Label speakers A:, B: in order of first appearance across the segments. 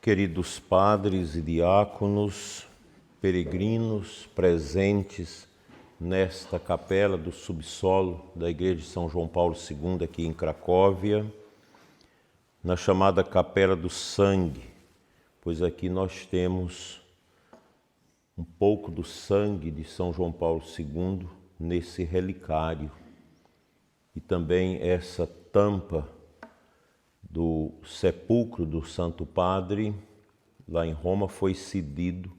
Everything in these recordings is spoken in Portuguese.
A: Queridos padres e diáconos, peregrinos presentes nesta capela do subsolo da Igreja de São João Paulo II, aqui em Cracóvia, na chamada Capela do Sangue, pois aqui nós temos um pouco do sangue de São João Paulo II nesse relicário. E também essa tampa do sepulcro do Santo Padre, lá em Roma, foi cedido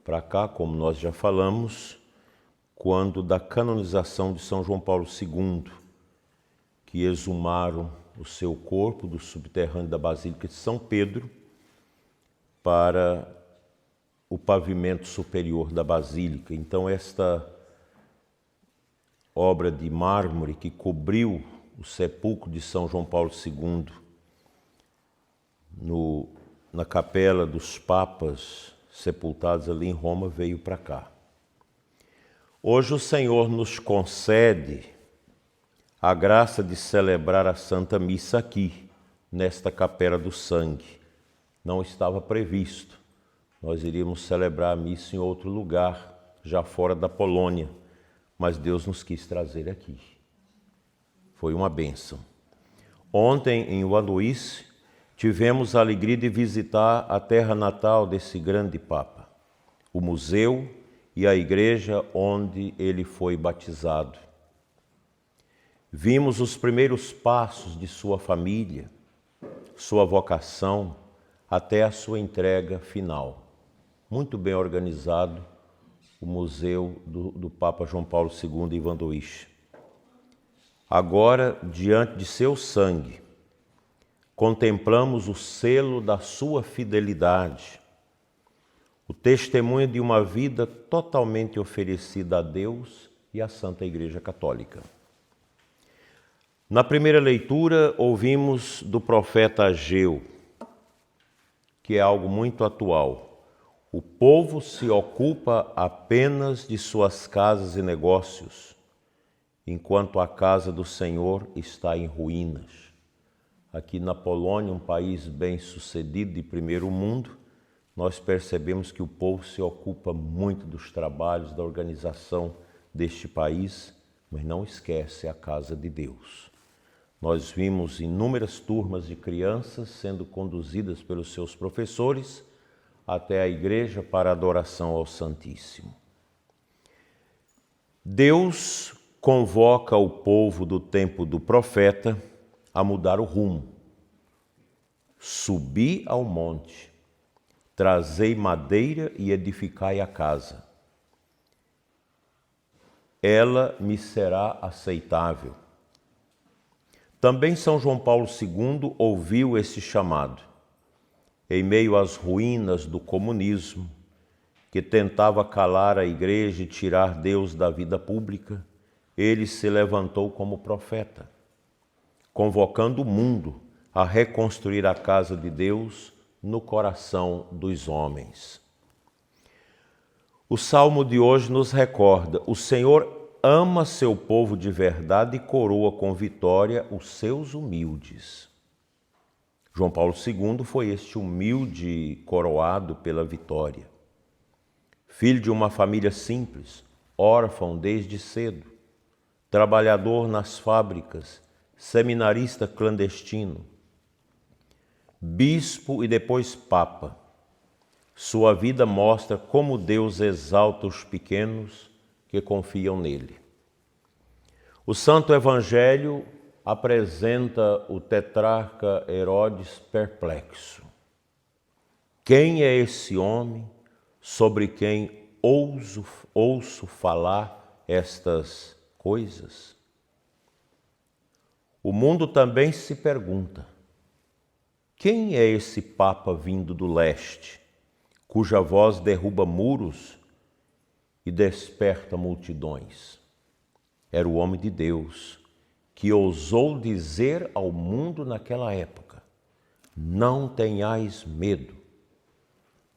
A: para cá, como nós já falamos, quando da canonização de São João Paulo II, que exumaram o seu corpo do subterrâneo da Basílica de São Pedro para o pavimento superior da Basílica. Então, esta obra de mármore que cobriu o sepulcro de São João Paulo II na capela dos papas sepultados ali em Roma veio para cá. Hoje o Senhor nos concede a graça de celebrar a Santa Missa aqui, nesta Capela do Sangue. Não estava previsto. Nós iríamos celebrar a missa em outro lugar, já fora da Polônia, mas Deus nos quis trazer aqui. Foi uma bênção. Ontem, em Wadouice, tivemos a alegria de visitar a terra natal desse grande Papa, o museu e a igreja onde ele foi batizado. Vimos os primeiros passos de sua família, sua vocação, até a sua entrega final. Muito bem organizado o museu do Papa João Paulo II em Wadouice. Agora, diante de seu sangue, contemplamos o selo da sua fidelidade, o testemunho de uma vida totalmente oferecida a Deus e à Santa Igreja Católica. Na primeira leitura, ouvimos do profeta Ageu, que é algo muito atual. O povo se ocupa apenas de suas casas e negócios, enquanto a casa do Senhor está em ruínas. Aqui na Polônia, um país bem-sucedido de primeiro mundo, nós percebemos que o povo se ocupa muito dos trabalhos, da organização deste país, mas não esquece a casa de Deus. Nós vimos inúmeras turmas de crianças sendo conduzidas pelos seus professores até a igreja para adoração ao Santíssimo. Deus convoca o povo do tempo do profeta a mudar o rumo. Subi ao monte, trazei madeira e edificai a casa. Ela me será aceitável. Também São João Paulo II ouviu esse chamado. Em meio às ruínas do comunismo, que tentava calar a igreja e tirar Deus da vida pública, ele se levantou como profeta, convocando o mundo a reconstruir a casa de Deus no coração dos homens. O salmo de hoje nos recorda: o Senhor ama seu povo de verdade e coroa com vitória os seus humildes. João Paulo II foi este humilde coroado pela vitória. Filho de uma família simples, órfão desde cedo, trabalhador nas fábricas, seminarista clandestino, bispo e depois papa. Sua vida mostra como Deus exalta os pequenos que confiam nele. O Santo Evangelho apresenta o tetrarca Herodes perplexo. Quem é esse homem sobre quem ouço falar estas coisas? O mundo também se pergunta: quem é esse Papa vindo do leste, cuja voz derruba muros e desperta multidões? Era o homem de Deus, que ousou dizer ao mundo naquela época: não tenhais medo,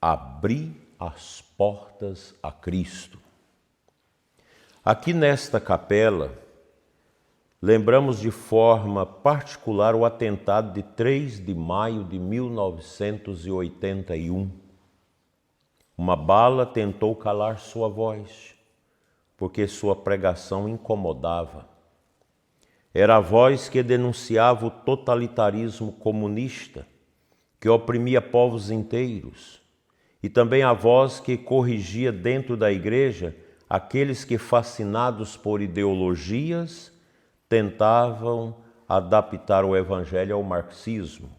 A: abri as portas a Cristo. Aqui nesta capela, lembramos de forma particular o atentado de 3 de maio de 1981. Uma bala tentou calar sua voz, porque sua pregação incomodava. Era a voz que denunciava o totalitarismo comunista, que oprimia povos inteiros, e também a voz que corrigia dentro da igreja aqueles que, fascinados por ideologias, tentavam adaptar o evangelho ao marxismo.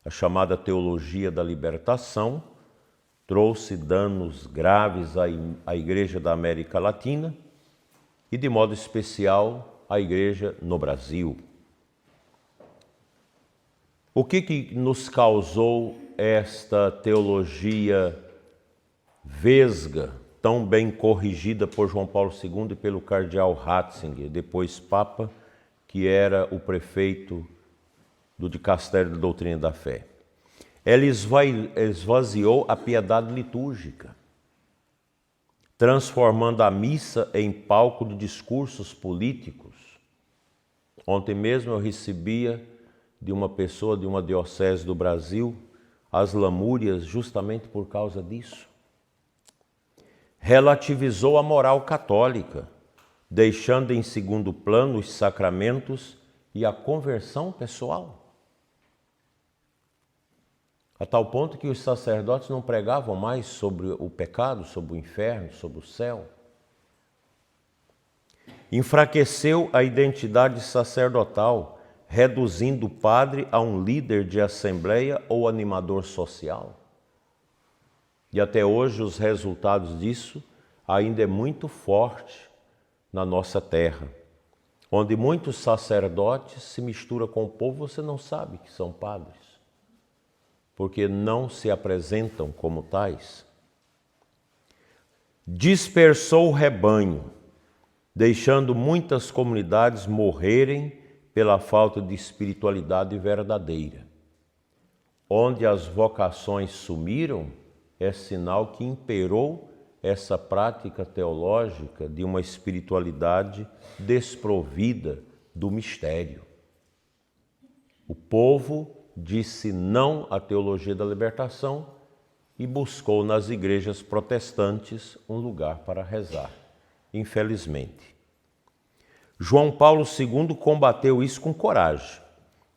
A: A chamada teologia da libertação trouxe danos graves à Igreja da América Latina e, de modo especial, à Igreja no Brasil. O que nos causou esta teologia vesga, tão bem corrigida por João Paulo II e pelo cardeal Ratzinger, depois Papa, que era o prefeito do Dicastério da Doutrina da Fé? Ela esvaziou a piedade litúrgica, transformando a missa em palco de discursos políticos. Ontem mesmo eu recebia de uma pessoa de uma diocese do Brasil as lamúrias justamente por causa disso. Relativizou a moral católica, deixando em segundo plano os sacramentos e a conversão pessoal. A tal ponto que os sacerdotes não pregavam mais sobre o pecado, sobre o inferno, sobre o céu. Enfraqueceu a identidade sacerdotal, reduzindo o padre a um líder de assembleia ou animador social. E até hoje os resultados disso ainda é muito forte na nossa terra, onde muitos sacerdotes se misturam com o povo, você não sabe que são padres, porque não se apresentam como tais. Dispersou o rebanho, deixando muitas comunidades morrerem pela falta de espiritualidade verdadeira. Onde as vocações sumiram, é sinal que imperou essa prática teológica de uma espiritualidade desprovida do mistério. O povo disse não à teologia da libertação e buscou nas igrejas protestantes um lugar para rezar, infelizmente. João Paulo II combateu isso com coragem,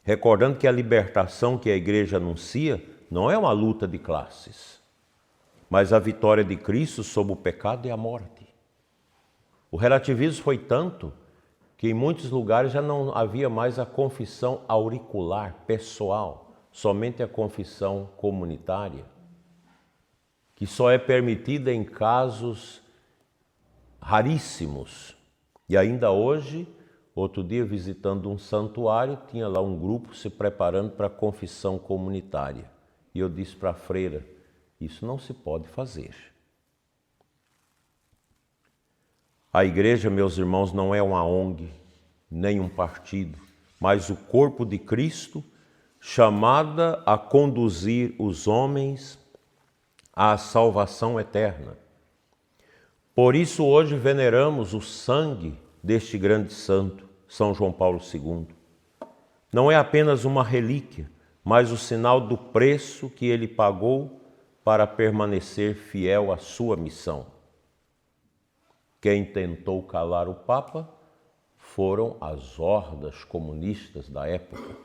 A: recordando que a libertação que a igreja anuncia não é uma luta de classes, mas a vitória de Cristo sobre o pecado e a morte. O relativismo foi tanto que em muitos lugares já não havia mais a confissão auricular, pessoal, somente a confissão comunitária, que só é permitida em casos raríssimos. E ainda hoje, outro dia visitando um santuário, tinha lá um grupo se preparando para a confissão comunitária. E eu disse para a freira, isso não se pode fazer. A igreja, meus irmãos, não é uma ONG, nem um partido, mas o corpo de Cristo, chamada a conduzir os homens à salvação eterna. Por isso hoje veneramos o sangue deste grande santo, São João Paulo II. Não é apenas uma relíquia, mas o sinal do preço que ele pagou para permanecer fiel à sua missão. Quem tentou calar o Papa foram as hordas comunistas da época.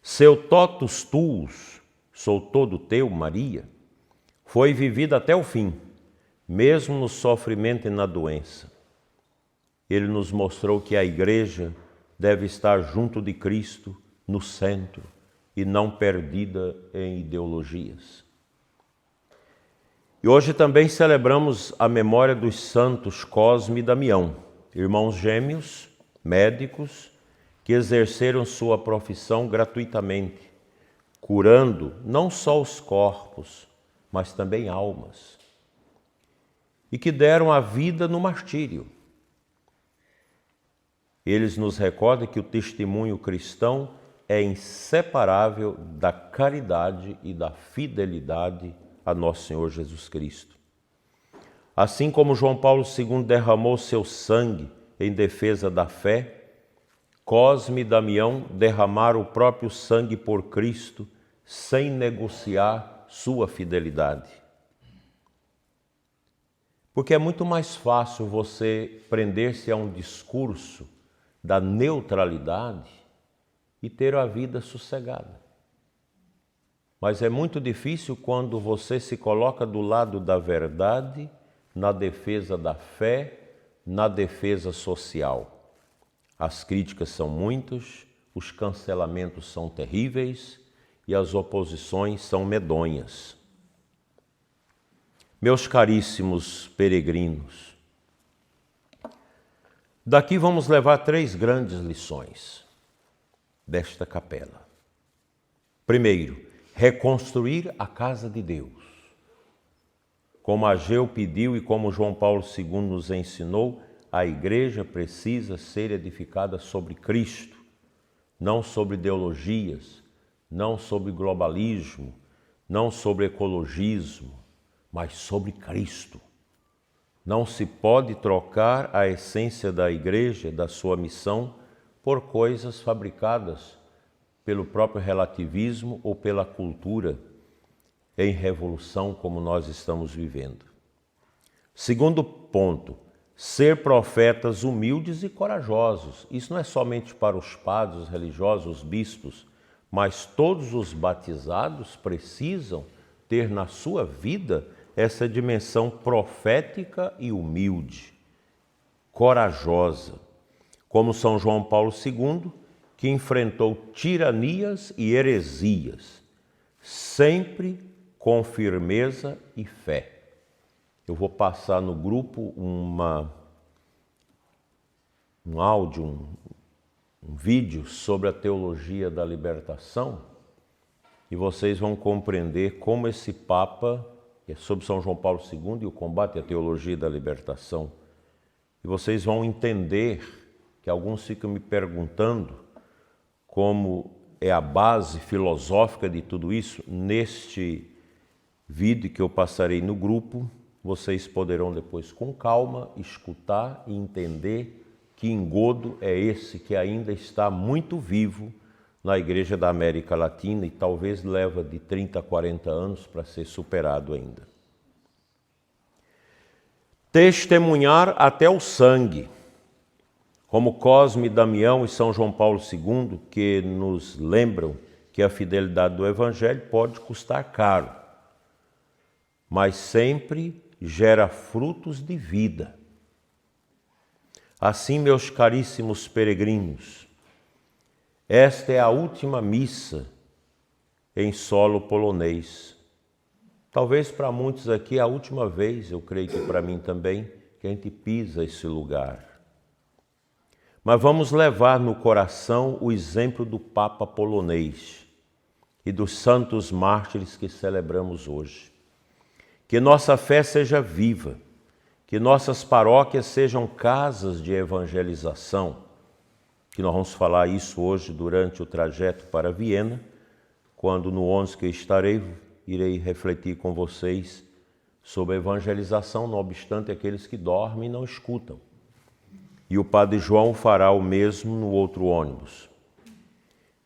A: Seu totus tuus, sou todo teu, Maria, foi vivido até o fim, mesmo no sofrimento e na doença. Ele nos mostrou que a igreja deve estar junto de Cristo, no centro, e não perdida em ideologias. E hoje também celebramos a memória dos santos Cosme e Damião, irmãos gêmeos, médicos, que exerceram sua profissão gratuitamente, curando não só os corpos, mas também almas, e que deram a vida no martírio. Eles nos recordam que o testemunho cristão é inseparável da caridade e da fidelidade a nosso Senhor Jesus Cristo. Assim como João Paulo II derramou seu sangue em defesa da fé, Cosme e Damião derramaram o próprio sangue por Cristo sem negociar sua fidelidade. Porque é muito mais fácil você prender-se a um discurso da neutralidade e ter a vida sossegada. Mas é muito difícil quando você se coloca do lado da verdade, na defesa da fé, na defesa social. As críticas são muitas, os cancelamentos são terríveis e as oposições são medonhas. Meus caríssimos peregrinos, daqui vamos levar 3 grandes lições desta capela. Primeiro, reconstruir a casa de Deus. Como Ageu pediu e como João Paulo II nos ensinou, a igreja precisa ser edificada sobre Cristo, não sobre ideologias, não sobre globalismo, não sobre ecologismo, mas sobre Cristo. Não se pode trocar a essência da igreja, da sua missão, por coisas fabricadas pelo próprio relativismo ou pela cultura em revolução como nós estamos vivendo. Segundo ponto, ser profetas humildes e corajosos. Isso não é somente para os padres, os religiosos, os bispos, mas todos os batizados precisam ter na sua vida essa dimensão profética e humilde, corajosa, como São João Paulo II, que enfrentou tiranias e heresias, sempre com firmeza e fé. Eu vou passar no grupo um áudio, um vídeo sobre a teologia da libertação e vocês vão compreender como esse Papa, que é sobre São João Paulo II e o combate à teologia da libertação, e vocês vão entender que alguns ficam me perguntando como é a base filosófica de tudo isso. Neste vídeo que eu passarei no grupo, vocês poderão depois, com calma, escutar e entender que engodo é esse que ainda está muito vivo na Igreja da América Latina e talvez leva de 30 a 40 anos para ser superado ainda. Testemunhar até o sangue, como Cosme, Damião e São João Paulo II, que nos lembram que a fidelidade do Evangelho pode custar caro, mas sempre gera frutos de vida. Assim, meus caríssimos peregrinos, esta é a última missa em solo polonês. Talvez para muitos aqui a última vez, eu creio que para mim também, que a gente pisa esse lugar. Mas vamos levar no coração o exemplo do Papa polonês e dos santos mártires que celebramos hoje. Que nossa fé seja viva, que nossas paróquias sejam casas de evangelização, que nós vamos falar isso hoje durante o trajeto para Viena, quando no 11 que eu estarei, irei refletir com vocês sobre a evangelização, não obstante aqueles que dormem e não escutam. E o Padre João fará o mesmo no outro ônibus.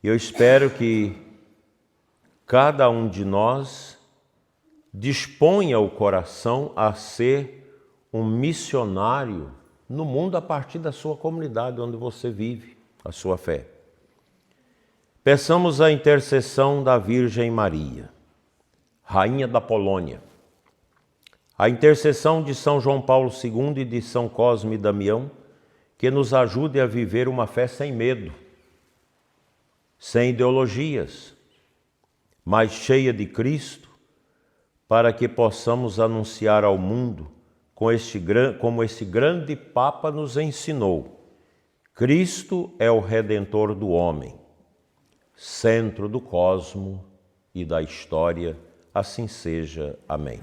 A: Eu espero que cada um de nós disponha o coração a ser um missionário no mundo a partir da sua comunidade, onde você vive a sua fé. Peçamos a intercessão da Virgem Maria, Rainha da Polônia, a intercessão de São João Paulo II e de São Cosme e Damião, que nos ajude a viver uma fé sem medo, sem ideologias, mas cheia de Cristo, para que possamos anunciar ao mundo, como esse grande Papa nos ensinou, Cristo é o Redentor do homem, centro do cosmo e da história, assim seja. Amém.